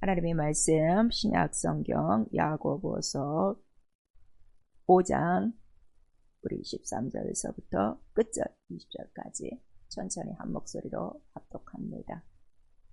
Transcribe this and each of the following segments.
하나님의 말씀 신약성경 야고보서 5장 우리 13절에서부터 끝절 20절까지 천천히 한 목소리로 합독합니다.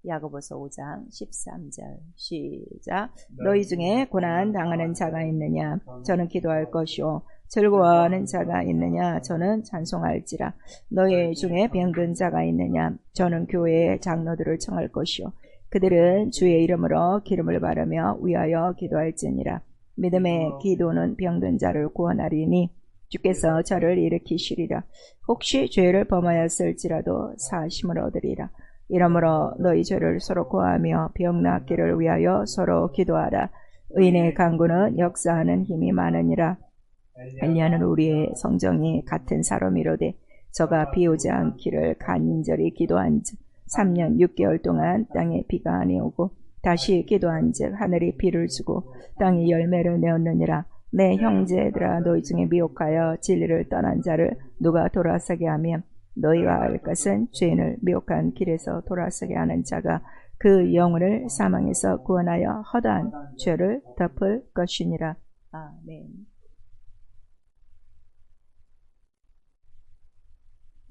야고보서 5장 13절 시작. 너희 중에 고난 당하는 자가 있느냐? 저는 기도할 것이요. 즐거워하는 자가 있느냐? 저는 찬송할지라. 너희 중에 병든 자가 있느냐? 저는 교회의 장로들을 청할 것이요. 그들은 주의 이름으로 기름을 바르며 위하여 기도할지니라. 믿음의 기도는 병든 자를 구원하리니 주께서 저를 일으키시리라. 혹시 죄를 범하였을지라도 사하심을 얻으리라. 이러므로 너희 죄를 서로 고하며 병 낫기를 위하여 서로 기도하라. 의인의 간구는 역사하는 힘이 많으니라. 엘리야는 우리의 성정이 같은 사람이로되 저가 비 오지 않기를 간절히 기도한즉 3년 6개월 동안 땅에 비가 아니오고 다시 기도한즉 하늘이 비를 주고 땅이 열매를 내었느니라. 내 형제들아, 너희 중에 미혹하여 진리를 떠난 자를 누가 돌아서게 하면 너희가 알 것은 죄인을 미혹한 길에서 돌아서게 하는 자가 그 영혼을 사망에서 구원하여 허다한 죄를 덮을 것이니라. 아멘.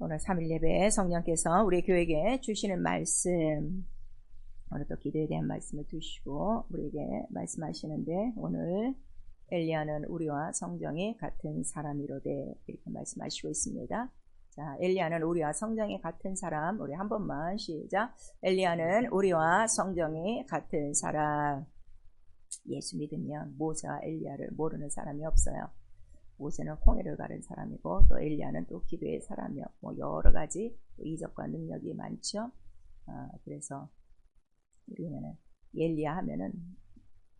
오늘 3일 예배에 성령께서 우리 교회에게 주시는 말씀, 오늘도 기도에 대한 말씀을 두시고 우리에게 말씀하시는데, 오늘 엘리야는 우리와 성정이 같은 사람이로되 이렇게 말씀하시고 있습니다. 자, 엘리야는 우리와 성정이 같은 사람, 우리 한 번만 시작. 엘리야는 우리와 성정이 같은 사람. 예수 믿으면 모세와 엘리야를 모르는 사람이 없어요. 모세는 홍해를 가른 사람이고 또 엘리야는 또 기도의 사람이요. 여러 가지 이적과 능력이 많죠. 그래서 우리는 엘리야 하면은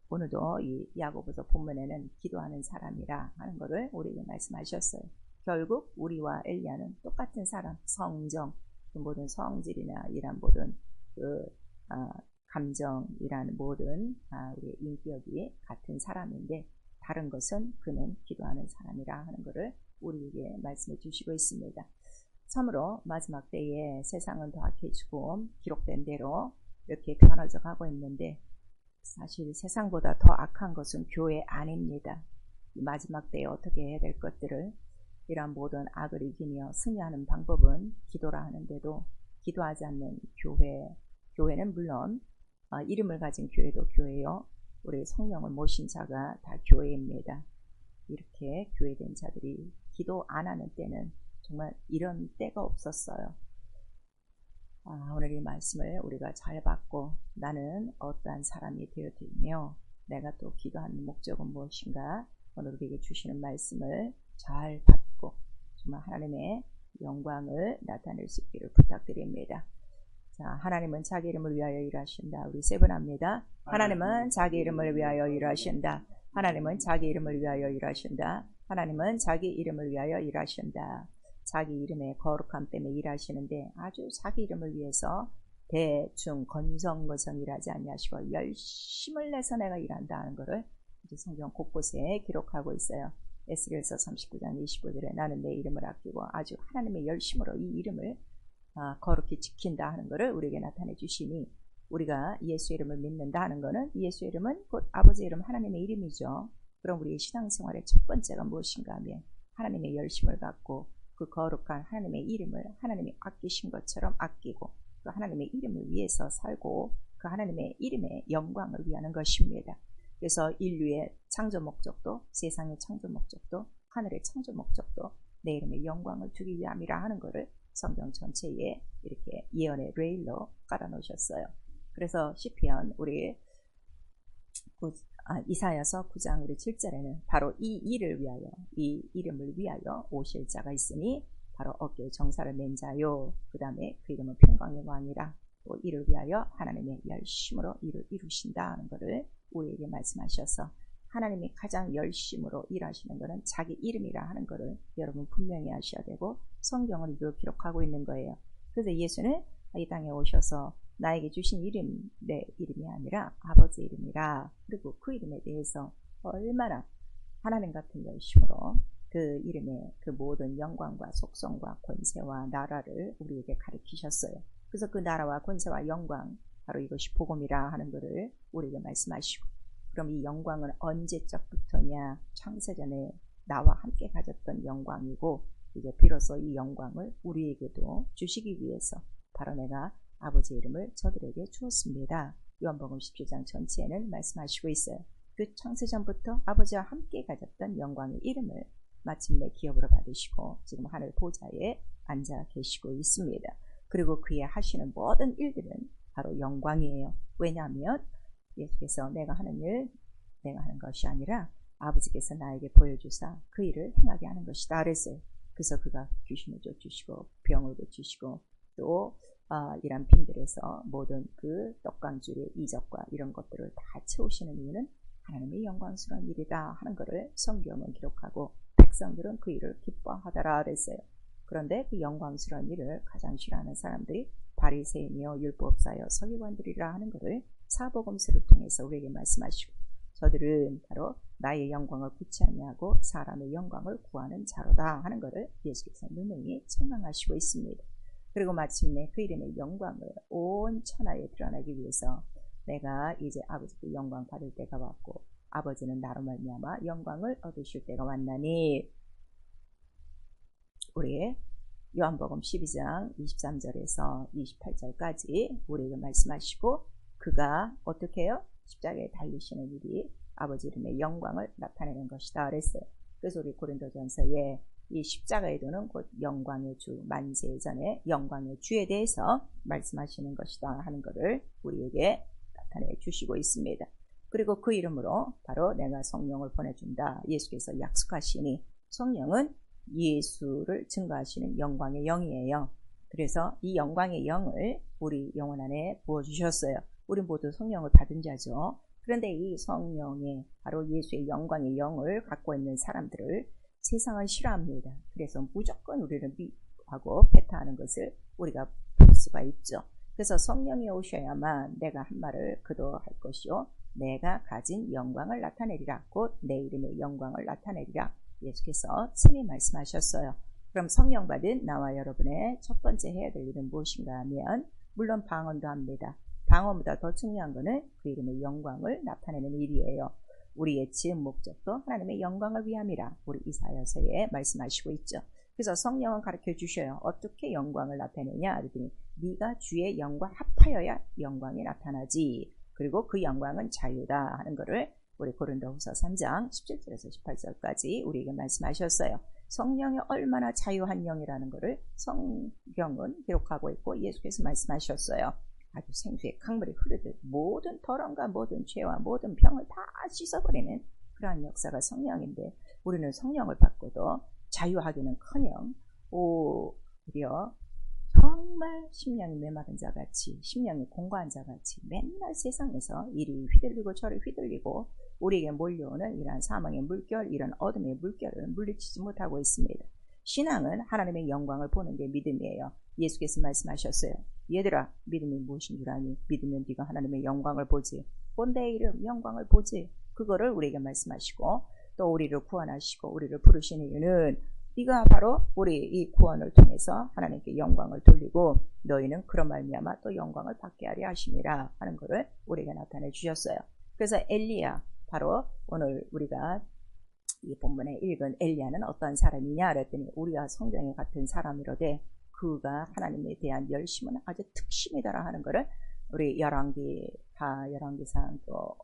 오늘도 이 야고보서 본문에는 기도하는 사람이라 하는 것을 우리에게 말씀하셨어요. 결국 우리와 엘리야는 똑같은 사람, 성정, 그 모든 성질이나 이런 모든 감정이라는 모든 우리의 인격이 같은 사람인데, 다른 것은 그는 기도하는 사람이라 하는 것을 우리에게 말씀해 주시고 있습니다. 참으로 마지막 때에 세상은 더 악해지고 기록된 대로 이렇게 변화져 가고 있는데, 사실 세상보다 더 악한 것은 교회 안입니다. 마지막 때에 어떻게 해야 될 것들을, 이러한 모든 악을 이기며 승리하는 방법은 기도라 하는데도 기도하지 않는 교회는 물론 이름을 가진 교회도 교회요, 우리 성령을 모신 자가 다 교회입니다. 이렇게 교회된 자들이 기도 안 하는 때는 정말 이런 때가 없었어요. 오늘 이 말씀을 우리가 잘 받고 나는 어떠한 사람이 되어들며 내가 또 기도하는 목적은 무엇인가, 오늘 우리에게 주시는 말씀을 잘 받고 정말 하나님의 영광을 나타낼 수 있기를 부탁드립니다. 자, 하나님은 자기 이름을 위하여 일하신다. 우리 세 번 합니다. 하나님은 자기 이름을 위하여 일하신다. 하나님은 자기 이름을 위하여 일하신다. 하나님은 자기 이름을 위하여 일하신다. 자기 이름의 거룩함 때문에 일하시는데 아주 자기 이름을 위해서 대충 건성건성 일하지 아니하시고 열심을 내서 내가 일한다 하는 것을 이제 성경 곳곳에 기록하고 있어요. 에스겔서 39장 25절에 나는 내 이름을 아끼고 아주 하나님의 열심으로 이 이름을 거룩히 지킨다 하는 것을 우리에게 나타내 주시니, 우리가 예수 이름을 믿는다 하는 것은 예수 이름은 곧 아버지 이름 하나님의 이름이죠. 그럼 우리의 신앙생활의 첫 번째가 무엇인가 하면 하나님의 열심을 갖고 그 거룩한 하나님의 이름을 하나님이 아끼신 것처럼 아끼고 그 하나님의 이름을 위해서 살고 그 하나님의 이름의 영광을 위하는 것입니다. 그래서 인류의 창조 목적도, 세상의 창조 목적도, 하늘의 창조 목적도 내 이름의 영광을 주기 위함이라 하는 것을 성경 전체에 이렇게 예언의 레일로 깔아놓으셨어요. 그래서 시편 우리 이사야서 9장 우리 7절에는 바로 이 일을 위하여, 이 이름을 위하여 오실 자가 있으니 바로 어깨에 정사를 맨 자요. 그 다음에 그 이름은 평강의 왕이라. 또 이를 위하여 하나님의 열심으로 일을 이루신다 하는 것을 우리에게 말씀하셔서, 하나님이 가장 열심으로 일하시는 것은 자기 이름이라 하는 것을 여러분 분명히 아셔야 되고, 성경을 이대로 기록하고 있는 거예요. 그래서 예수는 이 땅에 오셔서 나에게 주신 이름, 내 이름이 아니라 아버지 이름이라, 그리고 그 이름에 대해서 얼마나 하나님 같은 열심으로 그 이름의 그 모든 영광과 속성과 권세와 나라를 우리에게 가르치셨어요. 그래서 그 나라와 권세와 영광, 바로 이것이 복음이라 하는 것을 우리에게 말씀하시고, 그럼 이 영광은 언제적부터냐? 창세전에 나와 함께 가졌던 영광이고, 이제 비로소 이 영광을 우리에게도 주시기 위해서 바로 내가 아버지의 이름을 저들에게 주었습니다. 요한복음 17장 전체에는 말씀하시고 있어요. 그 창세전부터 아버지와 함께 가졌던 영광의 이름을 마침내 기업으로 받으시고 지금 하늘 보좌에 앉아 계시고 있습니다. 그리고 그의 하시는 모든 일들은 바로 영광이에요. 왜냐하면 예수께서 내가 하는 것이 아니라 아버지께서 나에게 보여주사 그 일을 행하게 하는 것이다 그랬어요. 그래서 그가 귀신을 쫓으시고 병을 고치시고 또 이런 빈들에서 모든 그 떡강줄의 이적과 이런 것들을 다 채우시는 이유는 하나님의 영광스러운 일이다 하는 것을 성경은 기록하고 백성들은 그 일을 기뻐하더라 그랬어요. 그런데 그 영광스러운 일을 가장 싫어하는 사람들이 바리새인이요 율법사요 서기관들이라 하는 것을 사복음서를 통해서 우리에게 말씀하시고, 저들은 바로 나의 영광을 구치 아니하고 사람의 영광을 구하는 자로다 하는 것을 예수께서 분명히 책망하시고 있습니다. 그리고 마침내 그 이름의 영광을 온 천하에 드러나기 위해서 내가 이제 아버지께 영광 받을 때가 왔고 아버지는 나로 말미암아 영광을 얻으실 때가 왔나니, 우리의 요한복음 12장 23절에서 28절까지 우리에게 말씀하시고, 그가 어떻게 해요? 십자가에 달리시는 일이 아버지 이름의 영광을 나타내는 것이다 그랬어요. 그래서 우리 고린도전서에 이 십자가에 두는 곧 영광의 주, 만세 전에 영광의 주에 대해서 말씀하시는 것이다 하는 것을 우리에게 나타내 주시고 있습니다. 그리고 그 이름으로 바로 내가 성령을 보내준다 예수께서 약속하시니, 성령은 예수를 증거하시는 영광의 영이에요. 그래서 이 영광의 영을 우리 영혼 안에 부어주셨어요. 우리 모두 성령을 받은 자죠. 그런데 이 성령의 바로 예수의 영광의 영을 갖고 있는 사람들을 세상은 싫어합니다. 그래서 무조건 우리를 미워하고 배타하는 것을 우리가 볼 수가 있죠. 그래서 성령이 오셔야만 내가 한 말을 그도 할 것이요 내가 가진 영광을 나타내리라, 곧 내 이름의 영광을 나타내리라 예수께서 친히 말씀하셨어요. 그럼 성령 받은 나와 여러분의 첫 번째 해야 될 일은 무엇인가 하면, 물론 방언도 합니다. 방언보다 더 중요한 것은 그 이름의 영광을 나타내는 일이에요. 우리의 지은 목적도 하나님의 영광을 위함이라 우리 이사야서에 말씀하시고 있죠. 그래서 성령은 가르쳐 주셔요. 어떻게 영광을 나타내냐 그랬더니 네가 주의 영과 합하여야 영광이 나타나지, 그리고 그 영광은 자유다 하는 것을 우리 고린도후서 3장 17절에서 18절까지 우리에게 말씀하셨어요. 성령이 얼마나 자유한 영이라는 것을 성경은 기록하고 있고 예수께서 말씀하셨어요. 아주 생수의 강물이 흐르듯 모든 더러움과 모든 죄와 모든 병을 다 씻어버리는 그러한 역사가 성령인데, 우리는 성령을 받고도 자유하기는커녕 오히려 정말 심령이 메마른 자같이, 심령이 공고한 자같이 맨날 세상에서 이리 휘둘리고 저리 휘둘리고 우리에게 몰려오는 이러한 사망의 물결, 이런 어둠의 물결을 물리치지 못하고 있습니다. 신앙은 하나님의 영광을 보는 게 믿음이에요. 예수께서 말씀하셨어요. 얘들아, 믿음이 무엇인 줄 아니? 믿으면 네가 하나님의 영광을 보지. 본대의 이름 영광을 보지. 그거를 우리에게 말씀하시고 또 우리를 구원하시고 우리를 부르시는 이유는 네가 바로 우리 이 구원을 통해서 하나님께 영광을 돌리고 너희는 그런 말미암아 또 영광을 받게 하려 하심이라 하는 것을 우리에게 나타내 주셨어요. 그래서 엘리야, 바로 오늘 우리가 이 본문에 읽은 엘리야는 어떤 사람이냐 그랬더니 우리와 성경에 같은 사람이로되 그가 하나님에 대한 열심은 아주 특심이더라 하는 것을 우리 열왕기상 또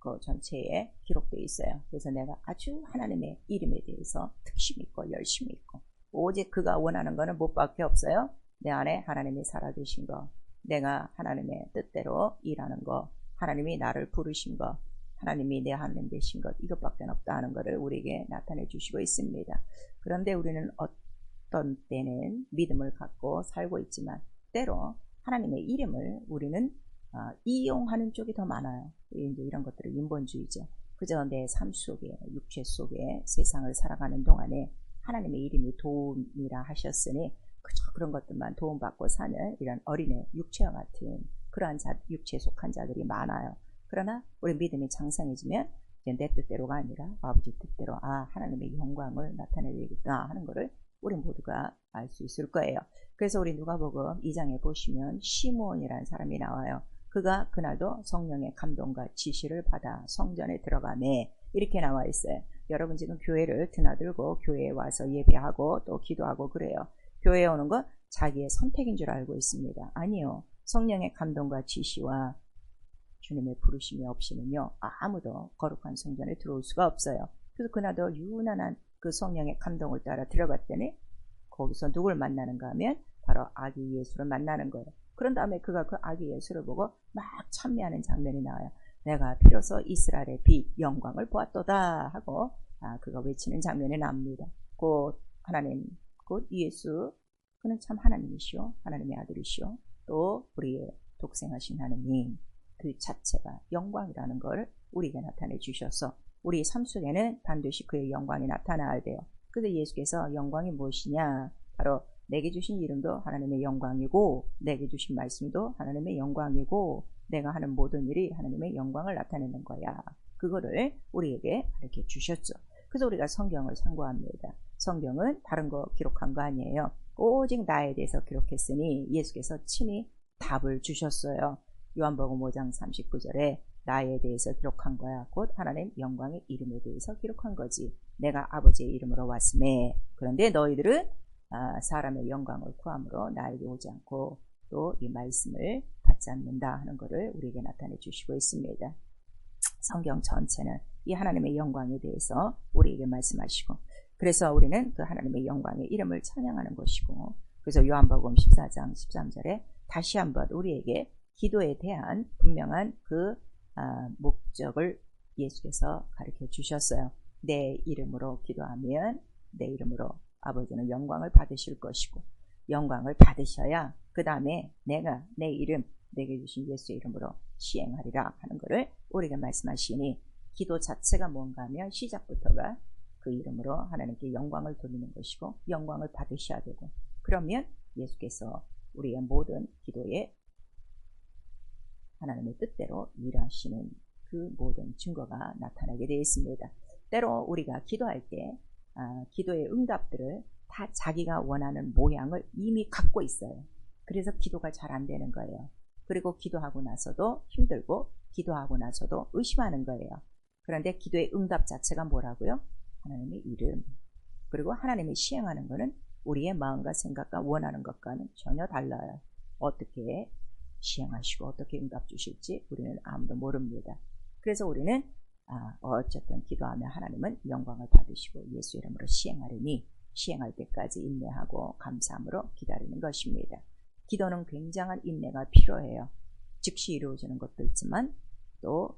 그 전체에 기록되어 있어요. 그래서 내가 아주 하나님의 이름에 대해서 특심 있고 열심히 있고, 오직 그가 원하는 것은 무엇밖에 없어요. 내 안에 하나님이 살아계신 거, 내가 하나님의 뜻대로 일하는 거, 하나님이 나를 부르신 거, 하나님이 내 하나님 되신 것, 이것밖에 없다 하는 것을 우리에게 나타내 주시고 있습니다. 그런데 우리는 어떤 때는 믿음을 갖고 살고 있지만 때로 하나님의 이름을 우리는 이용하는 쪽이 더 많아요. 이제 이런 것들은 인본주의죠. 그저 내 삶 속에, 육체 속에 세상을 살아가는 동안에 하나님의 이름이 도움이라 하셨으니 그저 그런 것들만 도움받고 사는 이런 어린애, 육체와 같은 그러한 육체에 속한 자들이 많아요. 그러나 우리 믿음이 장성해지면 이제 내 뜻대로가 아니라 아버지 뜻대로 하나님의 영광을 나타내야겠다 하는 것을 우리 모두가 알 수 있을 거예요. 그래서 우리 누가복음 2장에 보시면 시므온이라는 사람이 나와요. 그가 그날도 성령의 감동과 지시를 받아 성전에 들어가매 이렇게 나와 있어요. 여러분 지금 교회를 드나들고 교회에 와서 예배하고 또 기도하고 그래요. 교회에 오는 건 자기의 선택인 줄 알고 있습니다. 아니요. 성령의 감동과 지시와 주님의 부르심이 없이는요. 아무도 거룩한 성전에 들어올 수가 없어요. 그래서 그날도 유난한 그 성령의 감동을 따라 들어갔더니 거기서 누굴 만나는가 하면 바로 아기 예수를 만나는 거예요. 그런 다음에 그가 그 아기 예수를 보고 막 찬미하는 장면이 나와요. 내가 비로소 이스라엘의 빛 영광을 보았도다 하고 그가 외치는 장면이 납니다. 곧 하나님, 곧 예수, 그는 참 하나님이시오. 하나님의 아들이시오. 또 우리의 독생하신 하나님, 그 자체가 영광이라는 걸 우리에게 나타내 주셔서 우리 삶 속에는 반드시 그의 영광이 나타나야 돼요. 그래서 예수께서 영광이 무엇이냐? 바로 내게 주신 이름도 하나님의 영광이고 내게 주신 말씀도 하나님의 영광이고 내가 하는 모든 일이 하나님의 영광을 나타내는 거야. 그거를 우리에게 가르쳐 주셨죠. 그래서 우리가 성경을 참고합니다. 성경은 다른 거 기록한 거 아니에요. 오직 나에 대해서 기록했으니 예수께서 친히 답을 주셨어요. 요한복음 5장 39절에 나에 대해서 기록한 거야. 곧 하나님 영광의 이름에 대해서 기록한 거지. 내가 아버지의 이름으로 왔음에 그런데 너희들은 사람의 영광을 구함으로 나에게 오지 않고 또 이 말씀을 받지 않는다 하는 것을 우리에게 나타내 주시고 있습니다. 성경 전체는 이 하나님의 영광에 대해서 우리에게 말씀하시고 그래서 우리는 그 하나님의 영광의 이름을 찬양하는 것이고 그래서 요한복음 14장 13절에 다시 한번 우리에게 기도에 대한 분명한 그 목적을 예수께서 가르쳐 주셨어요. 내 이름으로 기도하면 내 이름으로 아버지는 영광을 받으실 것이고 영광을 받으셔야 그 다음에 내가 내 이름 내게 주신 예수의 이름으로 시행하리라 하는 것을 우리에게 말씀하시니 기도 자체가 뭔가 하면 시작부터가 그 이름으로 하나님께 영광을 돌리는 것이고 영광을 받으셔야 되고 그러면 예수께서 우리의 모든 기도에 하나님의 뜻대로 일하시는 그 모든 증거가 나타나게 되어 있습니다. 때로 우리가 기도할 때 기도의 응답들을 다 자기가 원하는 모양을 이미 갖고 있어요. 그래서 기도가 잘 안 되는 거예요. 그리고 기도하고 나서도 힘들고 기도하고 나서도 의심하는 거예요. 그런데 기도의 응답 자체가 뭐라고요? 하나님의 이름. 그리고 하나님이 시행하는 것은 우리의 마음과 생각과 원하는 것과는 전혀 달라요. 어떻게 시행하시고 어떻게 응답 주실지 우리는 아무도 모릅니다. 그래서 우리는 어쨌든 기도하며 하나님은 영광을 받으시고 예수 이름으로 시행하리니 시행할 때까지 인내하고 감사함으로 기다리는 것입니다. 기도는 굉장한 인내가 필요해요. 즉시 이루어지는 것도 있지만 또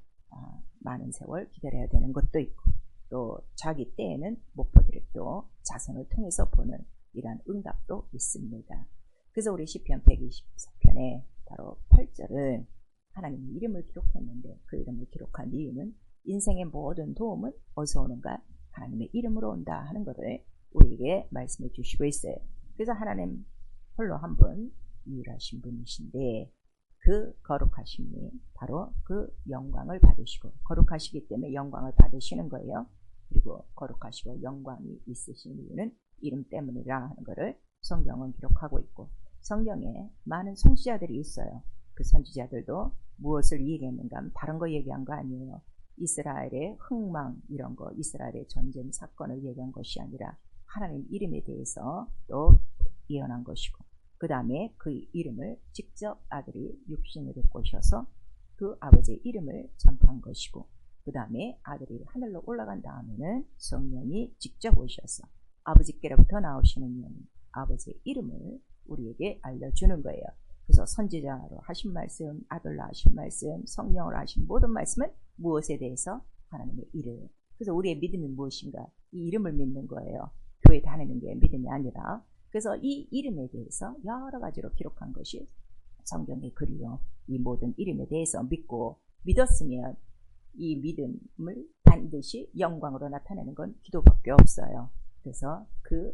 많은 세월 기다려야 되는 것도 있고 또 자기 때에는 못 보더라도 자선을 통해서 보는 이러한 응답도 있습니다. 그래서 우리 시편 124편에 바로 8절은 하나님의 이름을 기록했는데 그 이름을 기록한 이유는 인생의 모든 도움은 어디서 오는가? 하나님의 이름으로 온다 하는 것을 우리에게 말씀해 주시고 있어요. 그래서 하나님 홀로 한 분 유일하신 분이신데 그 거룩하심이 바로 그 영광을 받으시고 거룩하시기 때문에 영광을 받으시는 거예요. 그리고 거룩하시고 영광이 있으신 이유는 이름 때문이라 하는 것을 성경은 기록하고 있고 성경에 많은 선지자들이 있어요. 그 선지자들도 무엇을 얘기했는가 하면 다른 거 얘기한 거 아니에요. 이스라엘의 흥망 이런 거 이스라엘의 전쟁 사건을 얘기한 것이 아니라 하나님 이름에 대해서 또 예언한 것이고 그 다음에 그 이름을 직접 아들이 육신으로 꼬셔서 그 아버지의 이름을 전파한 것이고 그 다음에 아들이 하늘로 올라간 다음에는 성령이 직접 오셔서 아버지께로부터 나오시는 영이 아버지의 이름을 우리에게 알려주는 거예요. 그래서 선지자로 하신 말씀, 아들로 하신 말씀, 성령으로 하신 모든 말씀은 무엇에 대해서? 하나님의 이름. 그래서 우리의 믿음이 무엇인가? 이 이름을 믿는 거예요. 교회 다니는 게 믿음이 아니라. 그래서 이 이름에 대해서 여러 가지로 기록한 것이 성경의 글이요. 이 모든 이름에 대해서 믿고 믿었으면 이 믿음을 반드시 영광으로 나타내는 건 기도밖에 없어요. 그래서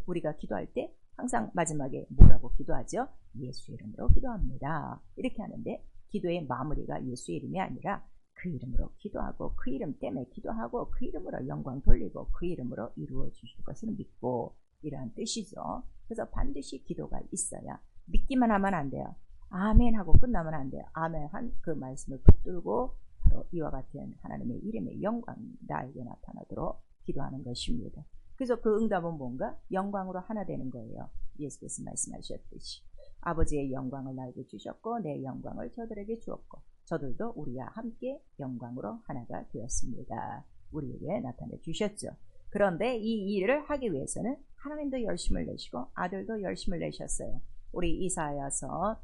우리가 기도할 때 항상 마지막에 뭐라고 기도하죠? 예수 이름으로 기도합니다. 이렇게 하는데 기도의 마무리가 예수 이름이 아니라 그 이름으로 기도하고 그 이름 때문에 기도하고 그 이름으로 영광 돌리고 그 이름으로 이루어 주실 것을 믿고 이러한 뜻이죠. 그래서 반드시 기도가 있어야 믿기만 하면 안 돼요. 아멘 하고 끝나면 안 돼요. 아멘 한 그 말씀을 붙들고 바로 이와 같은 하나님의 이름의 영광이 나에게 나타나도록 기도하는 것입니다. 그래서 그 응답은 뭔가? 영광으로 하나 되는 거예요. 예수께서 말씀하셨듯이 아버지의 영광을 나에게 주셨고 내 영광을 저들에게 주었고 저들도 우리와 함께 영광으로 하나가 되었습니다. 우리에게 나타내 주셨죠. 그런데 이 일을 하기 위해서는 하나님도 열심을 내시고 아들도 열심을 내셨어요. 우리 이사야서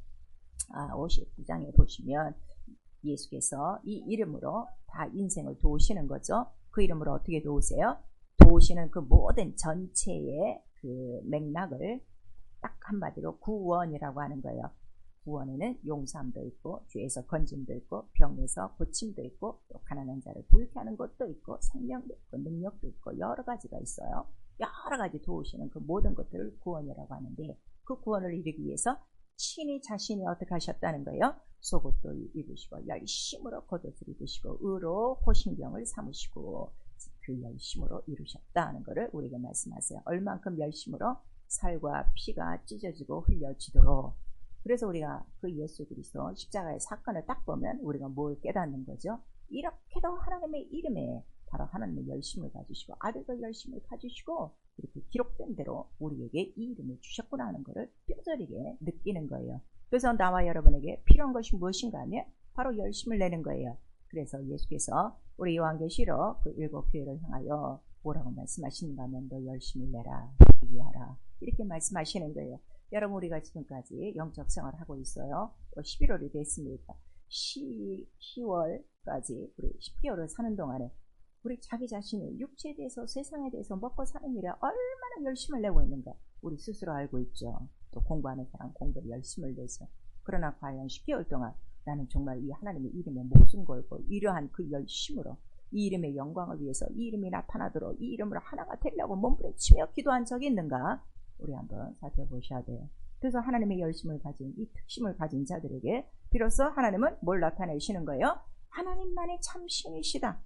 59장에 보시면 예수께서 이 이름으로 다 인생을 도우시는 거죠. 그 이름으로 어떻게 도우세요? 도우시는 그 모든 전체의 그 맥락을 딱 한마디로 구원이라고 하는 거예요. 구원에는 용서함도 있고 죄에서 건짐도 있고 병에서 고침도 있고 또 가난한 자를 부유케 하는 것도 있고 생명도 있고 능력도 있고 여러 가지가 있어요. 여러 가지 도우시는 그 모든 것들을 구원이라고 하는데 그 구원을 이루기 위해서 친히 자신이 어떻게 하셨다는 거예요? 속옷도 입으시고 열심으로 겉옷을 입으시고 의로 호신경을 삼으시고 그 열심으로 이루셨다는 것을 우리에게 말씀하세요. 얼만큼 열심으로 살과 피가 찢어지고 흘려지도록. 그래서 우리가 그 예수 그리스도 십자가의 사건을 딱 보면 우리가 뭘 깨닫는 거죠? 이렇게도 하나님의 이름에 바로 하나님의 열심을 가지시고 아들도 열심을 가지시고 이렇게 기록된 대로 우리에게 이 이름을 주셨구나 하는 것을 뼈저리게 느끼는 거예요. 그래서 나와 여러분에게 필요한 것이 무엇인가 하면 바로 열심을 내는 거예요. 그래서 예수께서 우리 요한계시록 그 7교회를 향하여 뭐라고 말씀하시는가 하면 너 열심을 내라, 얘기하라 이렇게 말씀하시는 거예요. 여러분 우리가 지금까지 영적 생활을 하고 있어요. 또 11월이 됐습니다. 10월까지 우리 10개월을 사는 동안에 우리 자기 자신이 육체에 대해서 세상에 대해서 먹고 사는 일에 얼마나 열심을 내고 있는가 우리 스스로 알고 있죠. 또 공부하는 사람 공부 열심을 내서 그러나 과연 10개월 동안 나는 정말 이 하나님의 이름에 목숨 걸고 이러한 그 열심으로 이 이름의 영광을 위해서 이 이름이 나타나도록 이 이름으로 하나가 되려고 몸부림치며 기도한 적이 있는가? 우리 한번 살펴보셔야 돼요. 그래서 하나님의 열심을 가진 이 특심을 가진 자들에게 비로소 하나님은 뭘 나타내시는 거예요? 하나님만이 참 신이시다.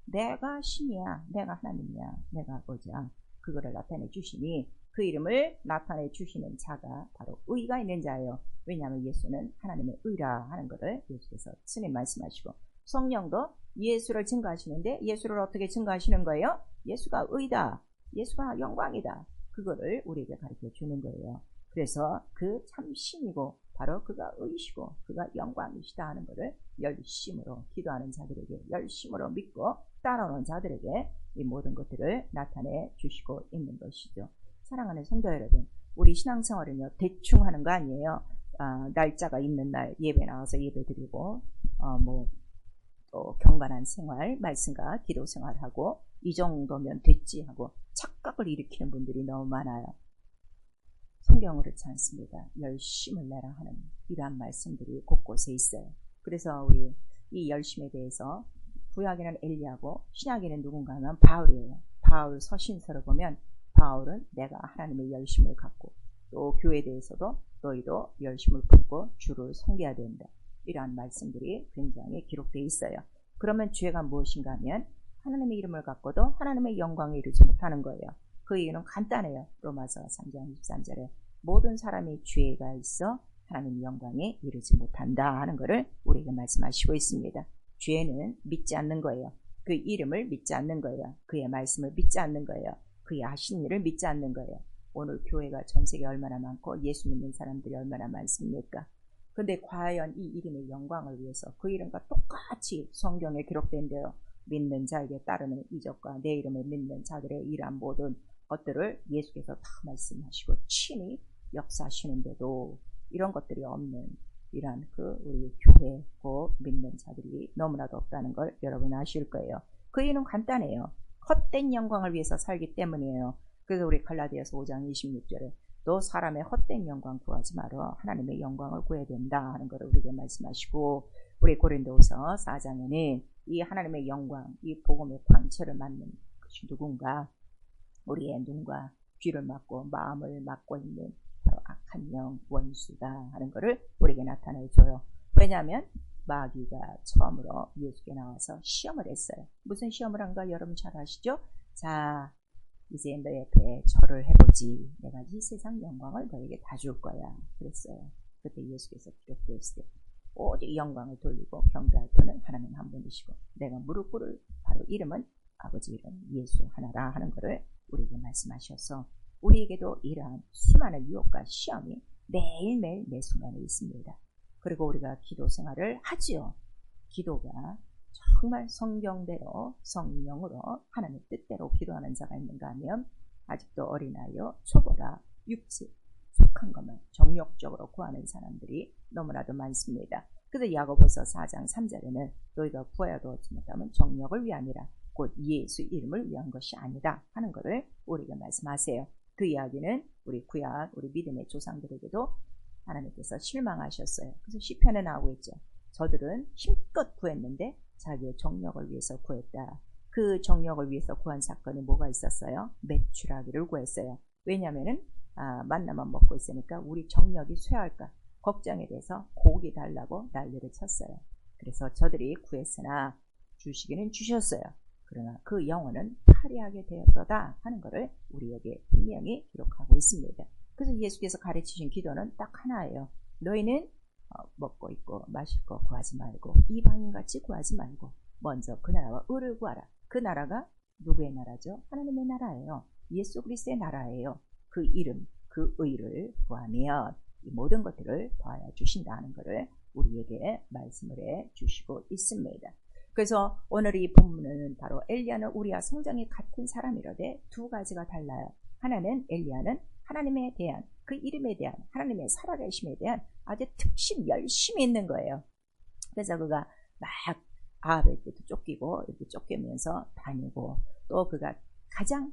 내가 신이야. 내가 하나님이야. 내가 아버지야. 그거를 나타내 주시니 그 이름을 나타내 주시는 자가 바로 의가 있는 자예요. 왜냐하면 예수는 하나님의 의라 하는 것을 예수께서 친히 말씀하시고 성령도 예수를 증거하시는데 예수를 어떻게 증거하시는 거예요? 예수가 의다. 예수가 영광이다. 그거를 우리에게 가르쳐 주는 거예요. 그래서 그 참신이고 바로 그가 의시고 그가 영광이시다 하는 것을 열심으로 기도하는 자들에게 열심으로 믿고 따라오는 자들에게 이 모든 것들을 나타내 주시고 있는 것이죠. 사랑하는 성도 여러분, 우리 신앙생활은요 대충 하는 거 아니에요. 날짜가 있는 날 예배 나와서 예배 드리고 또 경건한 생활, 말씀과 기도 생활하고 이 정도면 됐지 하고 착각을 일으키는 분들이 너무 많아요. 성경은 그렇지 않습니다. 열심을 내라 하는 이러한 말씀들이 곳곳에 있어요. 그래서 우리 이 열심에 대해서 구약에는 엘리야고 신약에는 누군가 하면 바울이에요. 바울 서신서를 보면 바울은 내가 하나님의 열심을 갖고 또 교회에 대해서도 너희도 열심을 품고 주를 섬겨야 된다. 이러한 말씀들이 굉장히 기록되어 있어요. 그러면 죄가 무엇인가 하면 하나님의 이름을 갖고도 하나님의 영광에 이르지 못하는 거예요. 그 이유는 간단해요. 로마서 3장 23절에 모든 사람이 죄가 있어 하나님의 영광에 이르지 못한다 하는 것을 우리에게 말씀하시고 있습니다. 죄는 믿지 않는 거예요. 그 이름을 믿지 않는 거예요. 그의 말씀을 믿지 않는 거예요. 그의 하신 일을 믿지 않는 거예요. 오늘 교회가 전 세계에 얼마나 많고 예수 믿는 사람들이 얼마나 많습니까? 근데 과연 이 이름의 영광을 위해서 그 이름과 똑같이 성경에 기록된 대로 믿는 자에게 따르는 이적과 내 이름을 믿는 자들의 이러한 모든 것들을 예수께서 다 말씀하시고 친히 역사하시는데도 이런 것들이 없는 이러한 그 우리 교회고 믿는 자들이 너무나도 없다는 걸 여러분 아실 거예요. 그 이유는 간단해요. 헛된 영광을 위해서 살기 때문이에요. 그래서 우리 갈라디아서 5장 26절에 또 사람의 헛된 영광 구하지 말어 하나님의 영광을 구해야 된다 하는 것을 우리에게 말씀하시고 우리 고린도후서 4장에는 이 하나님의 영광, 이 복음의 광채를 맡는 것이 누군가? 우리의 눈과 귀를 막고 마음을 막고 있는 바로 악한 영 원수다 하는 것을 우리에게 나타내줘요. 왜냐하면 마귀가 처음으로 예수께 나와서 시험을 했어요. 무슨 시험을 한가 여러분 잘 아시죠? 자, 이제 너의 배에 절을 해보지. 내가 이 세상 영광을 너에게 다 줄 거야. 그랬어요. 그때 예수께서 기록되었을 때 오직 영광을 돌리고 경배할 분은 하나님 한 분이시고 내가 무릎 꿇을 바로 이름은 아버지 이름 예수 하나라 하는 것을 우리에게 말씀하셔서 우리에게도 이러한 수많은 유혹과 시험이 매일매일 매 순간에 있습니다. 그리고 우리가 기도 생활을 하지요. 기도가 정말 성경대로 성령으로 하나님의 뜻대로 기도하는 자가 있는가 하면 아직도 어린아이요 초보라 육체 속한 것만 정욕적으로 구하는 사람들이 너무나도 많습니다. 그래서 야고보서 4장 3절에는 너희가 구하여도 얻지 못하면 정욕을 위함이라 곧 예수 이름을 위한 것이 아니다 하는 것을 우리에게 말씀하세요. 그 이야기는 우리 구약 우리 믿음의 조상들에게도 하나님께서 실망하셨어요. 그래서 시편에 나오고 있죠. 저들은 힘껏 구했는데 자기의 정욕을 위해서 구했다. 그 정욕을 위해서 구한 사건이 뭐가 있었어요? 매출하기를 구했어요. 왜냐하면은 만나만 먹고 있으니까 우리 정욕이 쇠할까 걱정에 대해서 고기 달라고 난리를 쳤어요. 그래서 저들이 구했으나 주시기는 주셨어요. 그러나 그 영혼은 파리하게 되었도다 하는 것을 우리에게 분명히 기록하고 있습니다. 그래서 예수께서 가르치신 기도는 딱 하나예요. 너희는 먹고 있고 마실 거 구하지 말고 이방인같이 구하지 말고 먼저 그 나라와 의를 구하라. 그 나라가 누구의 나라죠? 하나님의 나라예요. 예수 그리스도의 나라예요. 그 이름, 그 의를 구하면 이 모든 것들을 더하여 주신다는 것을 우리에게 말씀을 해 주시고 있습니다. 그래서 오늘 이 본문은 바로 엘리야는 우리와 성정이 같은 사람이로되 두 가지가 달라요. 하나는 엘리야는 하나님에 대한 그 이름에 대한 하나님의 살아계심에 대한 아주 특심 열심히 있는 거예요. 그래서 그가 막 아합의 때도 쫓기고 이렇게 쫓기면서 다니고 또 그가 가장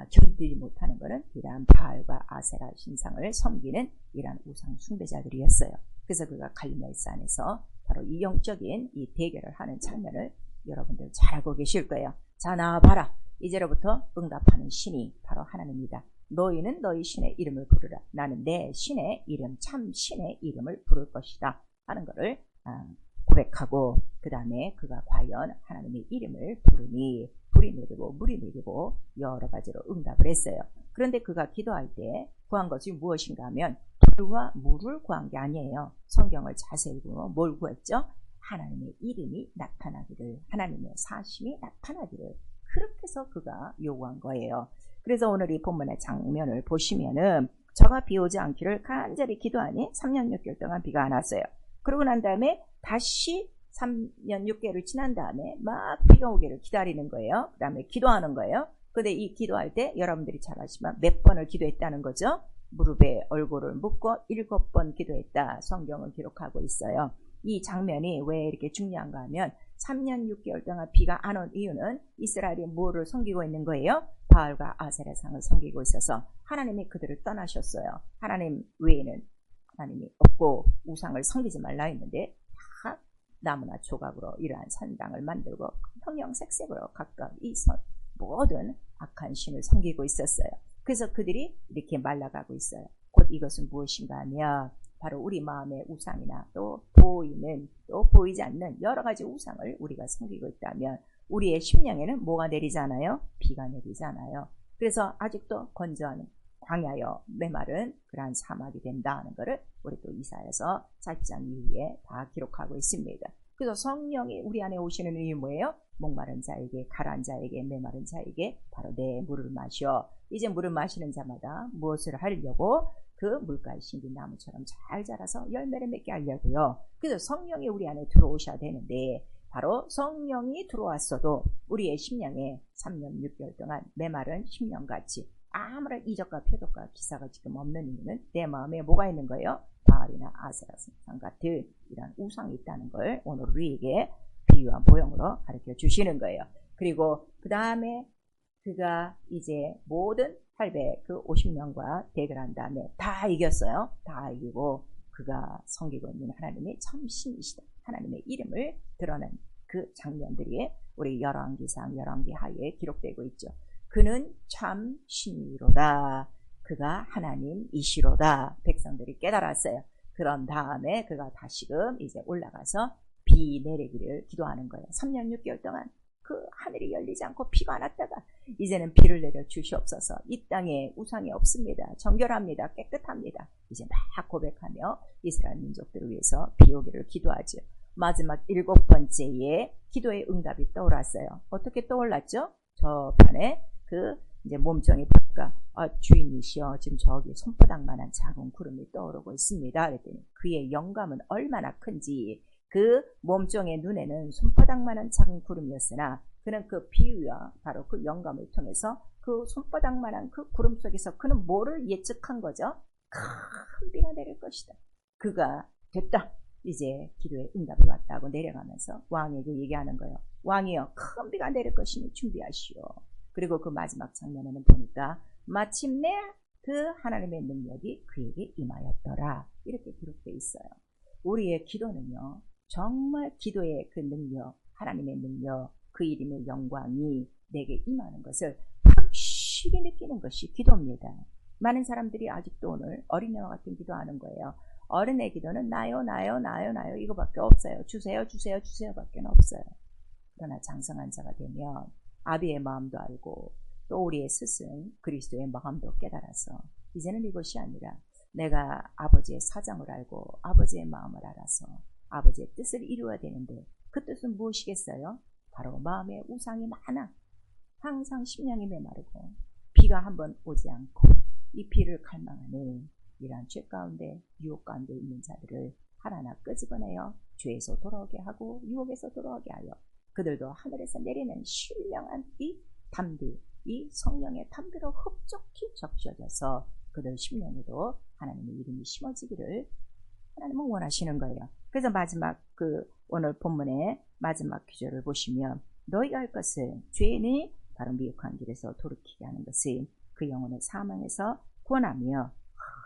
견디지 못하는 것은 이러한 바알과 아세라 신상을 섬기는 이러한 우상 숭배자들이었어요. 그래서 그가 갈멜산에서 바로 이 영적인 이 대결을 하는 장면을 여러분들 잘 알고 계실 거예요. 자, 나와봐라. 이제로부터 응답하는 신이 바로 하나님이다. 너희는 너희 신의 이름을 부르라. 나는 내 신의 이름, 참 신의 이름을 부를 것이다 하는 것을 고백하고 그 다음에 그가 과연 하나님의 이름을 부르니 불이 내리고 물이 내리고 여러 가지로 응답을 했어요. 그런데 그가 기도할 때 구한 것이 무엇인가 하면 불과 물을 구한 게 아니에요. 성경을 자세히 보면 뭘 구했죠? 하나님의 이름이 나타나기를, 하나님의 사심이 나타나기를, 그렇게 해서 그가 요구한 거예요. 그래서 오늘 이 본문의 장면을 보시면은 저가 비 오지 않기를 간절히 기도하니 3년 6개월 동안 비가 안 왔어요. 그러고 난 다음에 다시 3년 6개월을 지난 다음에 막 비가 오기를 기다리는 거예요. 그 다음에 기도하는 거예요. 근데 이 기도할 때 여러분들이 잘 아시지만 몇 번을 기도했다는 거죠. 무릎에 얼굴을 묻고 7번 기도했다. 성경은 기록하고 있어요. 이 장면이 왜 이렇게 중요한가 하면 3년 6개월 동안 비가 안 온 이유는 이스라엘이 뭐를 섬기고 있는 거예요? 바알과 아세라 상을 섬기고 있어서 하나님이 그들을 떠나셨어요. 하나님 외에는 하나님이 없고 우상을 섬기지 말라 했는데 다 나무나 조각으로 이러한 산당을 만들고 형형색색으로 각각 이 모든 악한 신을 섬기고 있었어요. 그래서 그들이 이렇게 말라가고 있어요. 곧 이것은 무엇인가 하면 바로 우리 마음의 우상이나 또 보이는 또 보이지 않는 여러 가지 우상을 우리가 섬기고 있다면 우리의 심령에는 뭐가 내리잖아요? 비가 내리잖아요. 그래서 아직도 건조하는 광야여 메마른 그러한 사막이 된다는 것을 우리 또 이사야서 40장 이후에 다 기록하고 있습니다. 그래서 성령이 우리 안에 오시는 이유는 뭐예요? 목마른 자에게, 가라앉은 자에게, 메마른 자에게 바로 내 물을 마셔. 이제 물을 마시는 자마다 무엇을 하려고? 그 물가에 심긴 나무처럼 잘 자라서 열매를 맺게 하려고요. 그래서 성령이 우리 안에 들어오셔야 되는데 바로 성령이 들어왔어도 우리의 심령에 3년 6개월 동안 메마른 심령같이 아무런 이적과 표적과 기사가 지금 없는 이유는 내 마음에 뭐가 있는 거예요? 바알이나 아세라 신상 같은 이런 우상이 있다는 걸 오늘 우리에게 비유와 모형으로 가르쳐 주시는 거예요. 그리고 그 다음에 그가 이제 모든 850명과 대결한 다음에 다 이겼어요. 다 이기고 그가 섬기고 있는 하나님이 참 신이시다. 하나님의 이름을 드러낸 그 장면들이 우리 열왕기상 열왕기하에 기록되고 있죠. 그는 참 신이로다. 그가 하나님이시로다. 백성들이 깨달았어요. 그런 다음에 그가 다시금 이제 올라가서 비 내리기를 기도하는 거예요. 3년 6개월 동안 그 그 하늘이 열리지 않고 비가 안 왔다가 이제는 비를 내려 주시옵소서. 이 땅에 우상이 없습니다. 정결합니다. 깨끗합니다. 이제 막 고백하며 이스라엘 민족들을 위해서 비 오기를 기도하죠. 마지막 7번째에 기도의 응답이 떠올랐어요. 어떻게 떠올랐죠? 저 편에 그 이제 몸종이 보니까 주인이시여 지금 저기 손바닥만한 작은 구름이 떠오르고 있습니다. 그랬더니 그의 영감은 얼마나 큰지 그 몸종의 눈에는 손바닥만한 작은 구름이었으나 그는 그 비유와 바로 그 영감을 통해서 그 손바닥만한 그 구름 속에서 그는 뭐를 예측한 거죠? 큰 비가 내릴 것이다. 그가 됐다. 이제 기도의 응답이 왔다고 내려가면서 왕에게 얘기하는 거예요. 왕이여 큰 비가 내릴 것이니 준비하시오. 그리고 그 마지막 장면에는 보니까 마침내 그 하나님의 능력이 그에게 임하였더라. 이렇게 기록되어 있어요. 우리의 기도는요. 정말 기도의 그 능력, 하나님의 능력, 그 이름의 영광이 내게 임하는 것을 확실히 느끼는 것이 기도입니다. 많은 사람들이 아직도 오늘 어린애와 같은 기도하는 거예요. 어린애 기도는 나요 이거밖에 없어요. 주세요 밖에 없어요. 그러나 장성한 자가 되면 아비의 마음도 알고 또 우리의 스승 그리스도의 마음도 깨달아서 이제는 이것이 아니라 내가 아버지의 사정을 알고 아버지의 마음을 알아서 아버지의 뜻을 이루어야 되는데 그 뜻은 무엇이겠어요? 바로 마음에 우상이 많아. 항상 심령이 메마르고 비가 한번 오지 않고 이 비를 갈망하는 이러한 죄 가운데 유혹 가운데 있는 자들을 하나하나 끄집어내어 죄에서 돌아오게 하고 유혹에서 돌아오게 하여 그들도 하늘에서 내리는 신령한 이 담비, 이 성령의 담비로 흡족히 적셔져서 그들 심령에도 하나님의 이름이 심어지기를 하나님은 원하시는 거예요. 그래서 마지막 그 오늘 본문의 마지막 구절을 보시면 너희가 할 것은 죄인이 바로 미혹한 길에서 돌이키게 하는 것은 그 영혼을 사망에서 구원하며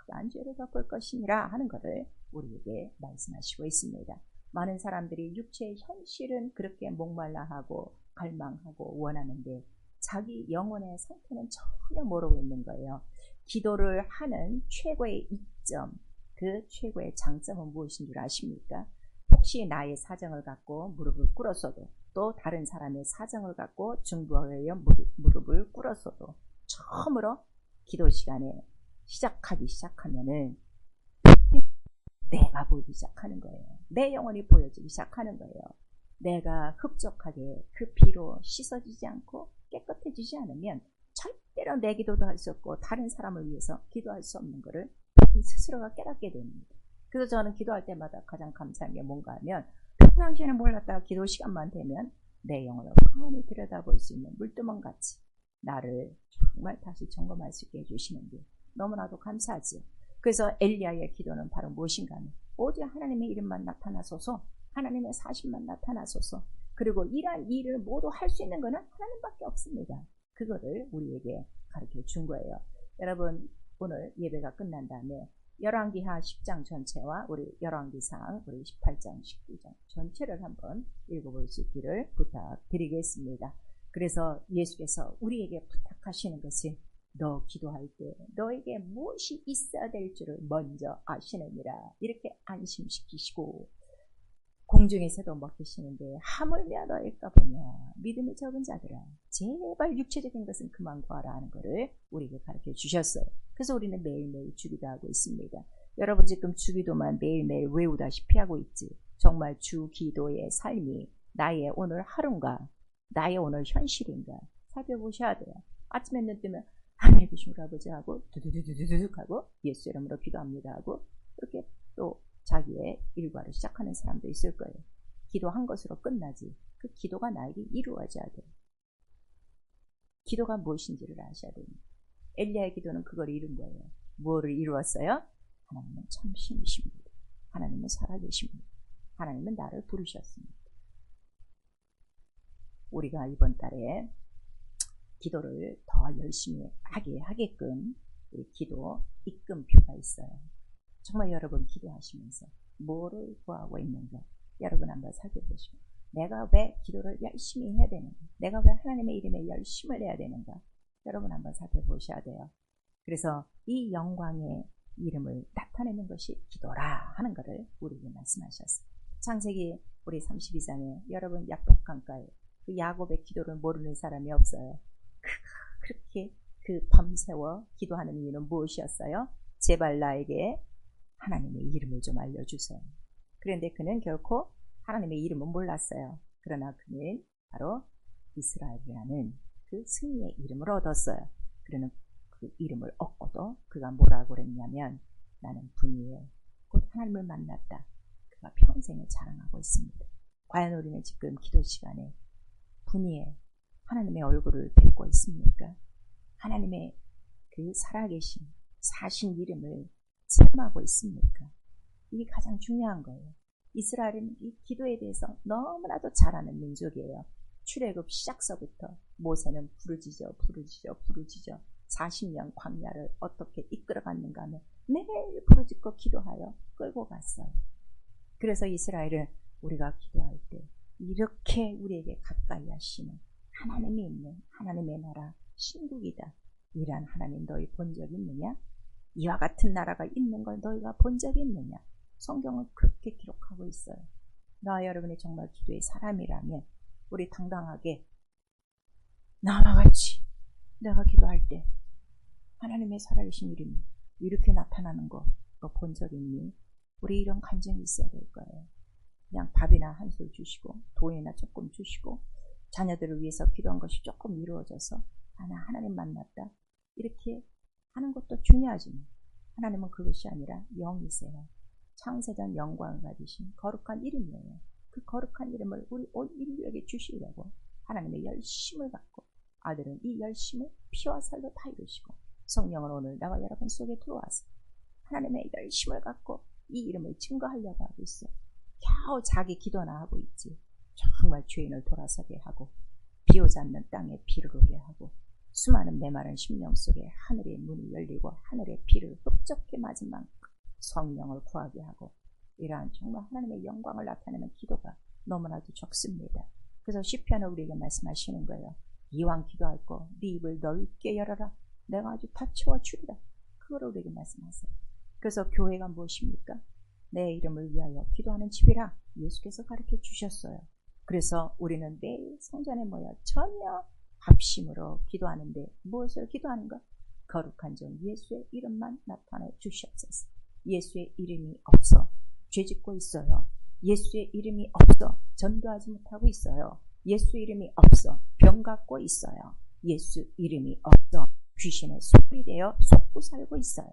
흑한 죄를 덮을 것이니라 하는 것을 우리에게 말씀하시고 있습니다. 많은 사람들이 육체의 현실은 그렇게 목말라하고 갈망하고 원하는데 자기 영혼의 상태는 전혀 모르고 있는 거예요. 기도를 하는 최고의 이점, 그 최고의 장점은 무엇인 줄 아십니까? 혹시 나의 사정을 갖고 무릎을 꿇었어도 또 다른 사람의 사정을 갖고 중보하여 무릎을 꿇었어도 처음으로 기도 시간에 시작하면은 내가 보이기 시작하는 거예요. 내 영혼이 보여지기 시작하는 거예요. 내가 흡족하게 그 피로 씻어지지 않고 깨끗해지지 않으면 절대로 내 기도도 할 수 없고 다른 사람을 위해서 기도할 수 없는 것을 스스로가 깨닫게 됩니다. 그래서 저는 기도할 때마다 가장 감사한 게 뭔가 하면 평상시에는 몰랐다가 기도 시간만 되면 내 영혼을 뻔히 들여다볼 수 있는 물두멍 같이 나를 정말 다시 점검할 수 있게 해주시는 게 너무나도 감사하지요. 그래서 엘리야의 기도는 바로 무엇인가 하면 오직 하나님의 이름만 나타나소서, 하나님의 사심만 나타나소서, 그리고 이러한 일을 모두 할 수 있는 것은 하나님밖에 없습니다. 그거를 우리에게 가르쳐 준 거예요. 여러분 오늘 예배가 끝난 다음에 열왕기하 10장 전체와 우리 열왕기상 우리 18장 19장 전체를 한번 읽어볼 수 있기를 부탁드리겠습니다. 그래서 예수께서 우리에게 부탁하시는 것은 너 기도할 때 너에게 무엇이 있어야 될 줄을 먼저 아시느니라 이렇게 안심시키시고 공중에서도 먹히시는데 하물며 너일까 보냐 믿음이 적은 자들아 제발 육체적인 것은 그만 구하라 하는 것을 우리에게 가르쳐 주셨어요. 그래서 우리는 매일매일 주기도 하고 있습니다. 여러분 지금 주기도만 매일매일 외우다시피 하고 있지. 정말 주기도의 삶이 나의 오늘 하루인가 나의 오늘 현실인가 살펴보셔야 돼요. 아침에 눈 뜨면 하나님 계신 아버지 하고 두두두두두둑 하고 예수 이름으로 기도합니다 하고 그렇게 또 자기의 일과를 시작하는 사람도 있을 거예요. 기도한 것으로 끝나지 그 기도가 나에게 이루어져야 돼요. 기도가 무엇인지를 아셔야 됩니다. 엘리야의 기도는 그걸 이룬 거예요. 뭐를 이루었어요? 하나님은 참신이십니다. 하나님은 살아계십니다. 하나님은 나를 부르셨습니다. 우리가 이번 달에 기도를 더 열심히 하게 하게끔 우리 기도 입금표가 있어요. 정말 여러분 기도하시면서 뭐를 구하고 있는가 여러분 한번 살펴보시고 내가 왜 기도를 열심히 해야 되는가 내가 왜 하나님의 이름에 열심을 해야 되는가 여러분 한번 살펴보셔야 돼요. 그래서 이 영광의 이름을 나타내는 것이 기도라 하는 것을 우리에게 말씀하셨어요. 창세기 우리 32장에 여러분 야복 강가에 그 야곱의 기도를 모르는 사람이 없어요. 그렇게 그 밤새워 기도하는 이유는 무엇이었어요? 제발 나에게 하나님의 이름을 좀 알려주세요. 그런데 그는 결코 하나님의 이름은 몰랐어요. 그러나 그는 바로 이스라엘이라는 그 승리의 이름을 얻었어요. 그러는 그 이름을 얻고도 그가 뭐라고 그랬냐면 나는 분이에 곧 하나님을 만났다. 그가 평생을 자랑하고 있습니다. 과연 우리는 지금 기도 시간에 분이에 하나님의 얼굴을 뵙고 있습니까? 하나님의 그 살아계신 사신 이름을 체험하고 있습니까? 이게 가장 중요한 거예요. 이스라엘은 이 기도에 대해서 너무나도 잘하는 민족이에요. 출애굽 시작서부터 모세는 부르짖어 40년 광야를 어떻게 이끌어갔는가 하며 매일 부르짖고 기도하여 끌고 갔어요. 그래서 이스라엘은 우리가 기도할 때 이렇게 우리에게 가까이 하시는 하나님이 있는 하나님의 나라 신국이다. 이란 하나님 너희 본 적 있느냐? 이와 같은 나라가 있는 걸 너희가 본 적이 있느냐? 성경은 그렇게 기록하고 있어요. 나와 여러분이 정말 기도의 사람이라면 우리 당당하게 나와 같이 내가 기도할 때 하나님의 살아계신 이름이 이렇게 나타나는 거 너 본 적 있니? 우리 이런 감정이 있어야 될 거예요. 그냥 밥이나 한술 주시고 돈이나 조금 주시고 자녀들을 위해서 기도한 것이 조금 이루어져서 나 하나님 만났다 이렇게 하는 것도 중요하지만 하나님은 그것이 아니라 영이세요. 창세전 영광을 가지신 거룩한 이름이에요. 그 거룩한 이름을 우리 온 인류에게 주시려고 하나님의 열심을 갖고 아들은 이 열심을 피와 살로 다 이루시고 성령은 오늘 나와 여러분 속에 들어와서 하나님의 열심을 갖고 이 이름을 증거하려고 하고 있어요. 겨우 자기 기도나 하고 있지. 정말 죄인을 돌아서게 하고 비오지 않는 땅에 비를 오게 하고 수많은 메마른 심령 속에 하늘의 문이 열리고 하늘의 비를 흡족히 맞은 만큼 성령을 구하게 하고 이러한 정말 하나님의 영광을 나타내는 기도가 너무나도 적습니다. 그래서 시편은 우리에게 말씀하시는 거예요. 이왕 기도할 거 네 입을 넓게 열어라. 내가 아주 다 채워주리라. 그거를 우리에게 말씀하세요. 그래서 교회가 무엇입니까? 내 이름을 위하여 기도하는 집이라 예수께서 가르쳐 주셨어요. 그래서 우리는 매일 성전에 모여 전혀 합심으로 기도하는데 무엇을 기도하는가? 거룩한 종 예수의 이름만 나타내 주시옵소서. 예수의 이름이 없어 죄짓고 있어요. 예수의 이름이 없어 전도하지 못하고 있어요. 예수 이름이 없어 병 갖고 있어요. 예수 이름이 없어 귀신의 소리 되어 속고 살고 있어요.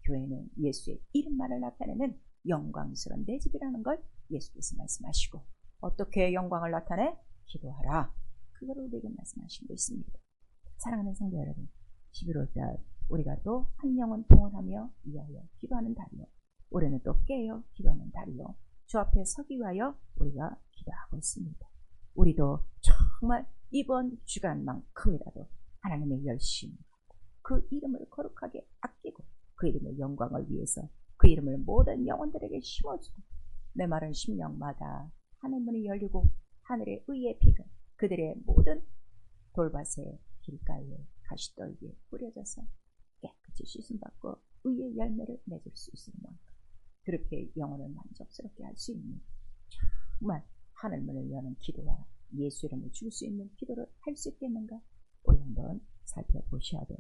교회는 예수의 이름만을 나타내는 영광스러운 내 집이라는 걸 예수께서 말씀하시고 어떻게 영광을 나타내? 기도하라. 그거를 우리에게 말씀하신 거 있습니다. 사랑하는 성도 여러분, 11월달 우리가 또 한 영혼 동원하며 위하여 기도하는 달이요. 올해는 또 깨어 기도하는 달이요. 주 앞에 서기 위하여 우리가 기도하고 있습니다. 우리도 정말 이번 주간만큼이라도 하나님의 열심을 갖고 그 이름을 거룩하게 아끼고 그 이름의 영광을 위해서 그 이름을 모든 영혼들에게 심어주고 메마른 심령마다 하늘 문이 열리고 하늘의 의의 피가 그들의 모든 돌밭의 길가에 가시떨기에 뿌려져서 깨끗이 씻음받고 의의 열매를 맺을 수 있는 만큼 그렇게 영혼을 만족스럽게 할 수 있는 정말 하늘문을 여는 기도와 예수 이름을 줄 수 있는 기도를 할 수 있겠는가? 우리 한번 살펴보셔야 돼요.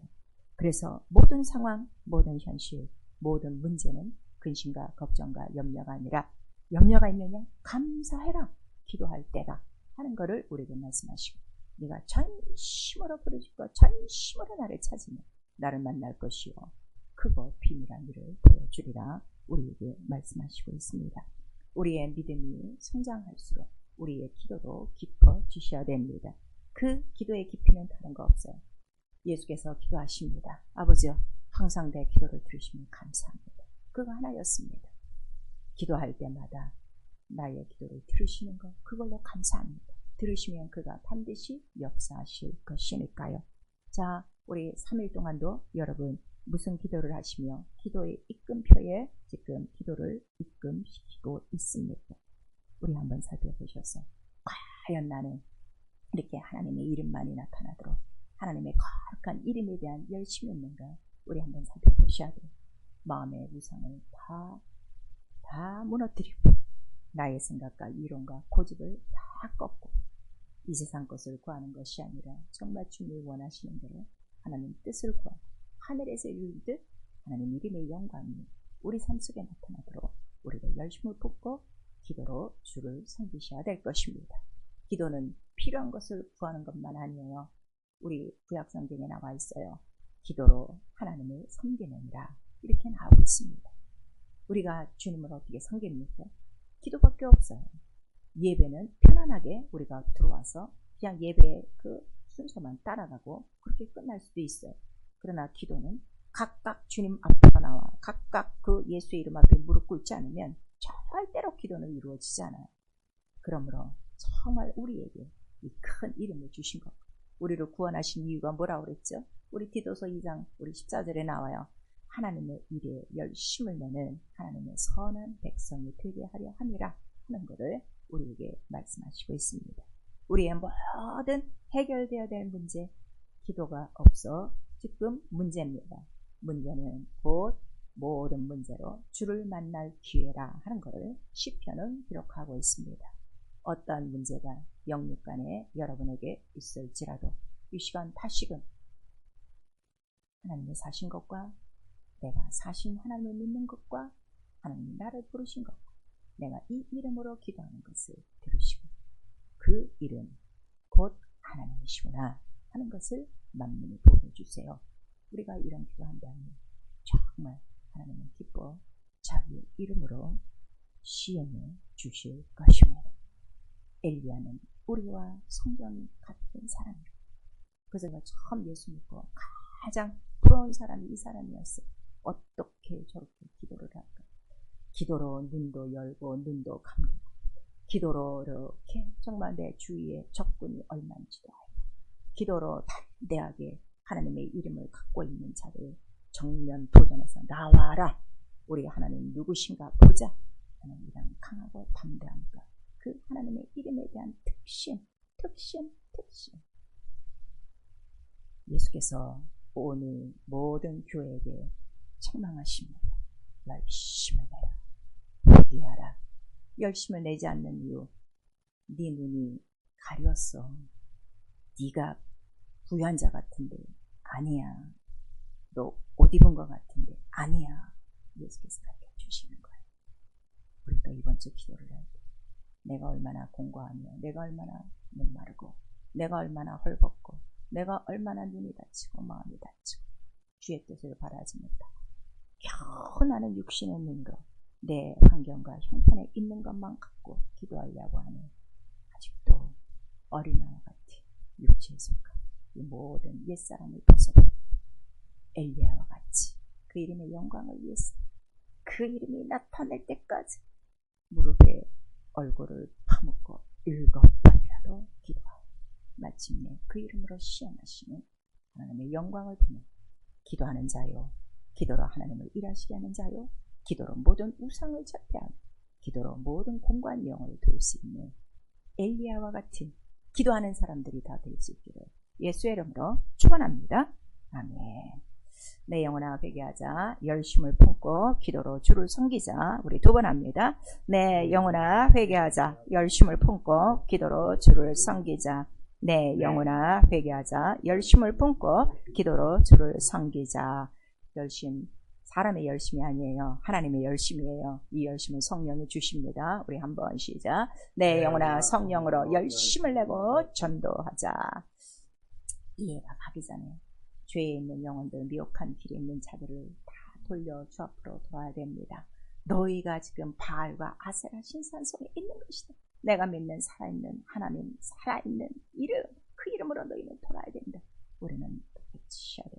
그래서 모든 상황, 모든 현실, 모든 문제는 근심과 걱정과 염려가 아니라 염려가 있느냐? 감사해라. 기도할 때다. 하는 것을 우리에게 말씀하시고 네가 전심으로 부르짖고 전심으로 나를 찾으면 나를 만날 것이요. 크고 비밀한 일을 보여주리라. 우리에게 말씀하시고 있습니다. 우리의 믿음이 성장할수록 우리의 기도도 깊어지셔야 됩니다. 그 기도의 깊이는 다른 거 없어요. 예수께서 기도하십니다. 아버지요, 항상 내 기도를 들으시면 감사합니다. 그거 하나였습니다. 기도할 때마다 나의 기도를 들으시는 것, 그걸로 감사합니다. 들으시면 그가 반드시 역사하실 것이니까요. 자, 우리 3일 동안도 여러분 무슨 기도를 하시며 기도의 입금표에 지금 기도를 입금시키고 있습니다. 우리 한번 살펴보셔서 과연 나는 이렇게 하나님의 이름만이 나타나도록 하나님의 거룩한 이름에 대한 열심이 있는가? 우리 한번 살펴보셔야 돼요. 마음의 우상을 다 무너뜨리고 나의 생각과 이론과 고집을 다 꺾고 이 세상 것을 구하는 것이 아니라 정말 주님이 원하시는 대로 하나님 뜻을 구하고 하늘에서 이루듯 하나님 이름의 영광이 우리 삶 속에 나타나도록 우리가 열심을 붓고 기도로 주를 섬기셔야 될 것입니다. 기도는 필요한 것을 구하는 것만 아니에요. 우리 구약성경에 나와 있어요. 기도로 하나님을 섬기느니라 이렇게 나오고 있습니다. 우리가 주님을 어떻게 섬깁니까? 기도밖에 없어요. 예배는 편안하게 우리가 들어와서 그냥 예배의 그 순서만 따라가고 그렇게 끝날 수도 있어요. 그러나 기도는 각각 주님 앞으로 나와 각각 그 예수의 이름 앞에 무릎 꿇지 않으면 절대로 기도는 이루어지지 않아요. 그러므로 정말 우리에게 이 큰 이름을 주신 것, 우리를 구원하신 이유가 뭐라고 그랬죠? 우리 디도서 2장 우리 14절에 나와요. 하나님의 일에 열심을 내는 하나님의 선한 백성이 되게 하려 함이라 하는 것을 우리에게 말씀하시고 있습니다. 우리의 모든 해결되어야 될 문제, 기도가 없어 지금 문제입니다. 문제는 곧 모든 문제로 주를 만날 기회라 하는 것을 시편은 기록하고 있습니다. 어떠한 문제가 영육간에 여러분에게 있을지라도 이 시간 다시금 하나님의 사신 것과 내가 사신 하나님을 믿는 것과 하나님 나를 부르신 것과 내가 이 이름으로 기도하는 것을 들으시고 그 이름 곧 하나님이시구나 하는 것을 만민이 보여주세요. 우리가 이런 기도한다면 정말 하나님은 기뻐 자기의 이름으로 시행해 주실 것입니다. 엘리야는 우리와 성경이 같은 사람이고 그래서 처음 예수 믿고 가장 부러운 사람이 이 사람이었어요. 어떻게 저렇게 기도를 할까? 기도로 눈도 열고 눈도 감기고 기도로 이렇게 정말 내 주위에 적군이 얼마인지도 알고 기도로 담대하게 하나님의 이름을 갖고 있는 자들 정면 도전해서 나와라. 우리 하나님 누구신가 보자 하는 이런 강하고 담대함과 그 하나님의 이름에 대한 특신 예수께서 오늘 모든 교회에게 책망하십니다. 열심을 내라. 회개하라. 열심을 내지 않는 이유 네 눈이 가렸어. 네가 부유한 자 같은데 아니야. 너 옷 입은 것 같은데 아니야. 예수께서 가르쳐 주시는 거예요. 우리도 이번 주 기도를 할 때 내가 얼마나 공고하며 내가 얼마나 목마르고 내가 얼마나 헐벗고 내가 얼마나 눈이 다치고 마음이 다치고 주의 뜻을 바라지 못하고 겨우 나는 육신에 있는 것 내 환경과 형편에 있는 것만 갖고 기도하려고 하는 아직도 어린아이와 같이 육체에 속한 이 모든 옛사람을 벗어버리고 엘리야와 같이 그 이름의 영광을 위해서 그 이름이 나타날 때까지 무릎에 얼굴을 파묻고 7번이라도 기도하고 마침내 그 이름으로 시행하시는 하나님의 영광을 보며 기도하는 자요 기도로 하나님을 일하시게 하는 자요 기도로 모든 우상을 절대하고 기도로 모든 공고한 영혼을 도울 수 있는 엘리야와 같은 기도하는 사람들이 다 될 수 있기를 예수의 이름으로 축원합니다. 아멘. 내 영혼아 회개하자. 열심을 품고 기도로 주를 섬기자. 우리 두 번 합니다. 내 영혼아 회개하자. 열심을 품고 기도로 주를 섬기자. 내 영혼아 회개하자. 열심을 품고 기도로 주를 섬기자. 열심 사람의 열심이 아니에요. 하나님의 열심이에요. 이 열심은 성령이 주십니다. 우리 한번 시작. 내 영혼아 성령으로 열심을 내고 전도하자. 이해가 가기 전에 죄에 있는 영혼들, 미혹한 길에 있는 자들을 다 돌려 주 앞으로 도와야 됩니다. 너희가 지금 바알과 아세라 신산 속에 있는 것이다. 내가 믿는 살아있는 하나님, 살아있는 이름, 그 이름으로 너희는 돌아야 된다. 우리는 외치셔야 돼.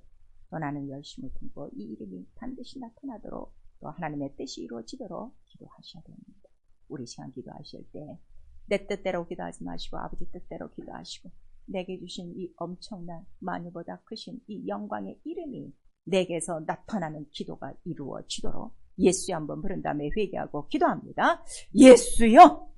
또 나는 열심을 품고 이 이름이 반드시 나타나도록 또 하나님의 뜻이 이루어지도록 기도하셔야 됩니다. 우리 시간 기도하실 때 내 뜻대로 기도하지 마시고 아버지 뜻대로 기도하시고 내게 주신 이 엄청난 만유보다 크신 이 영광의 이름이 내게서 나타나는 기도가 이루어지도록 예수여 한번 부른 다음에 회개하고 기도합니다. 예수여